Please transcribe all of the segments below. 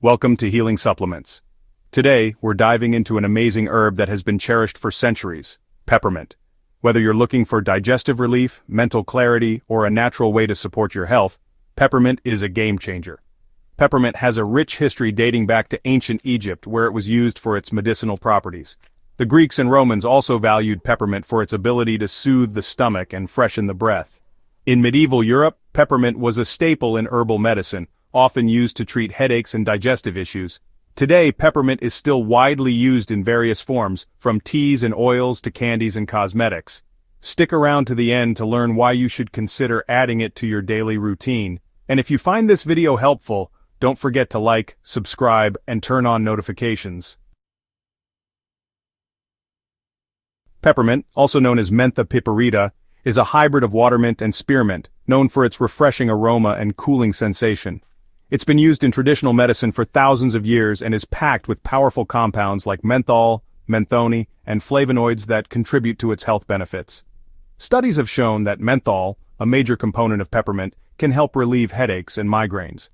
Welcome to Healing Supplements. Today, we're diving into an amazing herb that has been cherished for centuries, peppermint. Whether you're looking for digestive relief, mental clarity, or a natural way to support your health, peppermint is a game changer. Peppermint has a rich history dating back to ancient Egypt, where it was used for its medicinal properties. The Greeks and Romans also valued peppermint for its ability to soothe the stomach and freshen the breath. In medieval Europe, peppermint was a staple in herbal medicine, often used to treat headaches and digestive issues. Today, peppermint is still widely used in various forms, from teas and oils to candies and cosmetics. Stick around to the end to learn why you should consider adding it to your daily routine. And if you find this video helpful, don't forget to like, subscribe, and turn on notifications. Peppermint, also known as Mentha piperita, is a hybrid of watermint and spearmint, known for its refreshing aroma and cooling sensation. It's been used in traditional medicine for thousands of years and is packed with powerful compounds like menthol, menthone, and flavonoids that contribute to its health benefits. Studies have shown that menthol, a major component of peppermint, can help relieve headaches and migraines.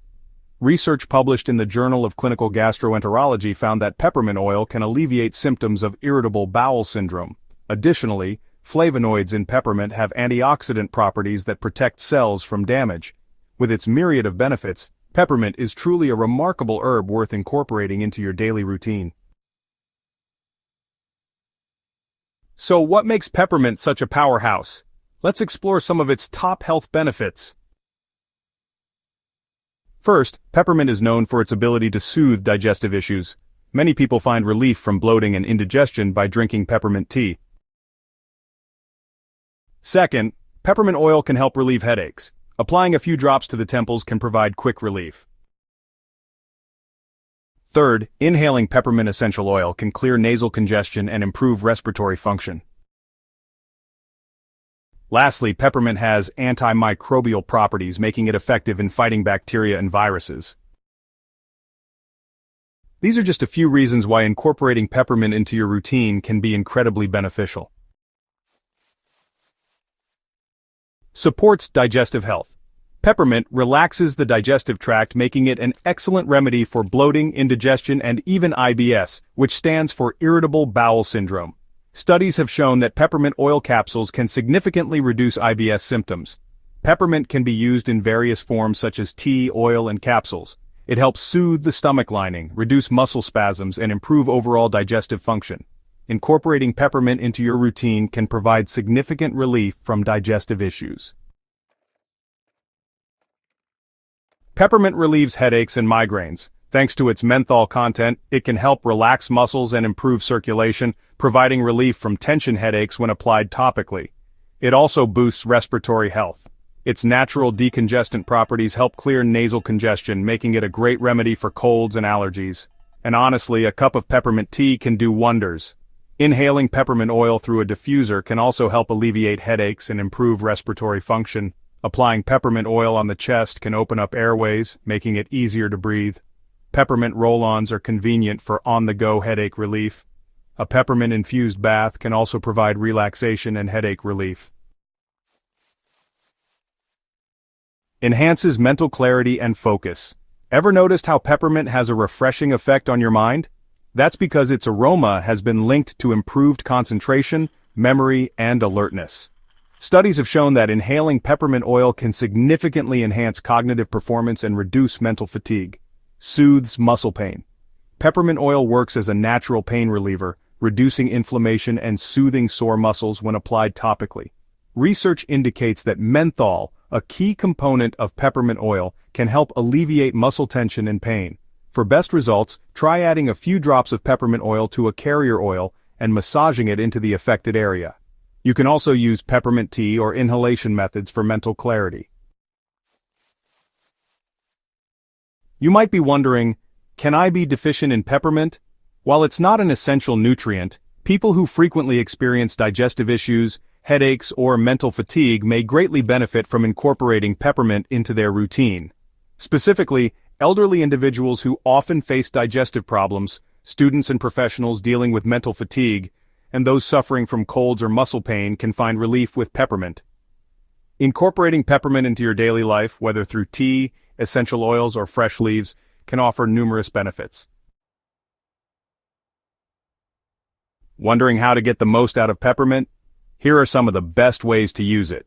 Research published in the Journal of Clinical Gastroenterology found that peppermint oil can alleviate symptoms of irritable bowel syndrome. Additionally, flavonoids in peppermint have antioxidant properties that protect cells from damage. With its myriad of benefits, peppermint is truly a remarkable herb worth incorporating into your daily routine. So what makes peppermint such a powerhouse? Let's explore some of its top health benefits. First, peppermint is known for its ability to soothe digestive issues. Many people find relief from bloating and indigestion by drinking peppermint tea. Second, peppermint oil can help relieve headaches. Applying a few drops to the temples can provide quick relief. Third, inhaling peppermint essential oil can clear nasal congestion and improve respiratory function. Lastly, peppermint has antimicrobial properties, making it effective in fighting bacteria and viruses. These are just a few reasons why incorporating peppermint into your routine can be incredibly beneficial. Supports digestive health. Peppermint relaxes the digestive tract, making it an excellent remedy for bloating, indigestion, and even IBS, which stands for irritable bowel syndrome. Studies have shown that peppermint oil capsules can significantly reduce IBS symptoms. Peppermint can be used in various forms such as tea, oil, and capsules. It helps soothe the stomach lining, reduce muscle spasms, and improve overall digestive function. Incorporating peppermint into your routine can provide significant relief from digestive issues. Peppermint relieves headaches and migraines. Thanks to its menthol content, it can help relax muscles and improve circulation, providing relief from tension headaches when applied topically. It also boosts respiratory health. Its natural decongestant properties help clear nasal congestion, making it a great remedy for colds and allergies. And honestly, a cup of peppermint tea can do wonders. Inhaling peppermint oil through a diffuser can also help alleviate headaches and improve respiratory function. Applying peppermint oil on the chest can open up airways, making it easier to breathe. Peppermint roll-ons are convenient for on-the-go headache relief. A peppermint-infused bath can also provide relaxation and headache relief. Enhances mental clarity and focus. Ever noticed how peppermint has a refreshing effect on your mind? That's because its aroma has been linked to improved concentration, memory, and alertness. Studies have shown that inhaling peppermint oil can significantly enhance cognitive performance and reduce mental fatigue. Soothes muscle pain. Peppermint oil works as a natural pain reliever, reducing inflammation and soothing sore muscles when applied topically. Research indicates that menthol, a key component of peppermint oil, can help alleviate muscle tension and pain. For best results, try adding a few drops of peppermint oil to a carrier oil and massaging it into the affected area. You can also use peppermint tea or inhalation methods for mental clarity. You might be wondering, can I be deficient in peppermint? While it's not an essential nutrient, people who frequently experience digestive issues, headaches, or mental fatigue may greatly benefit from incorporating peppermint into their routine. Specifically, elderly individuals who often face digestive problems, students and professionals dealing with mental fatigue, and those suffering from colds or muscle pain can find relief with peppermint. Incorporating peppermint into your daily life, whether through tea, essential oils, or fresh leaves, can offer numerous benefits. Wondering how to get the most out of peppermint? Here are some of the best ways to use it.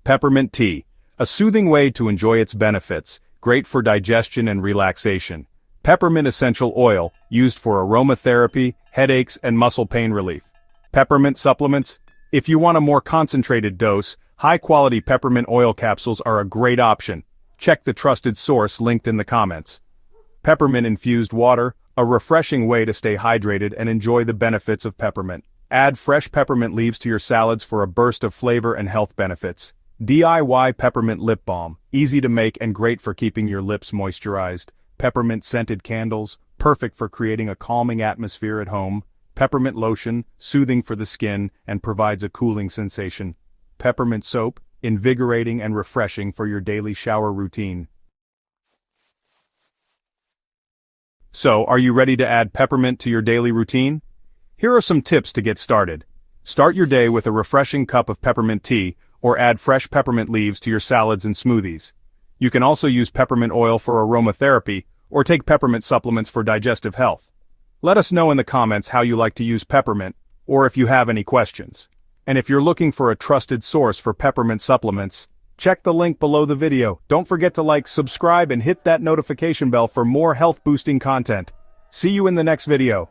Peppermint tea, a soothing way to enjoy its benefits, great for digestion and relaxation. Peppermint essential oil, used for aromatherapy, headaches, and muscle pain relief. Peppermint supplements? If you want a more concentrated dose, high-quality peppermint oil capsules are a great option. Check the trusted source linked in the comments. Peppermint-infused water, a refreshing way to stay hydrated and enjoy the benefits of peppermint. Add fresh peppermint leaves to your salads for a burst of flavor and health benefits. DIY peppermint lip balm, easy to make and great for keeping your lips moisturized. Peppermint scented candles, perfect for creating a calming atmosphere at home. Peppermint lotion, soothing for the skin and provides a cooling sensation. Peppermint soap, invigorating and refreshing for your daily shower routine. So, are you ready to add peppermint to your daily routine? Here are some tips to get started. Start your day with a refreshing cup of peppermint tea, or add fresh peppermint leaves to your salads and smoothies. You can also use peppermint oil for aromatherapy, or take peppermint supplements for digestive health. Let us know in the comments how you like to use peppermint, or if you have any questions. And if you're looking for a trusted source for peppermint supplements, check the link below the video. Don't forget to like, subscribe, and hit that notification bell for more health-boosting content. See you in the next video.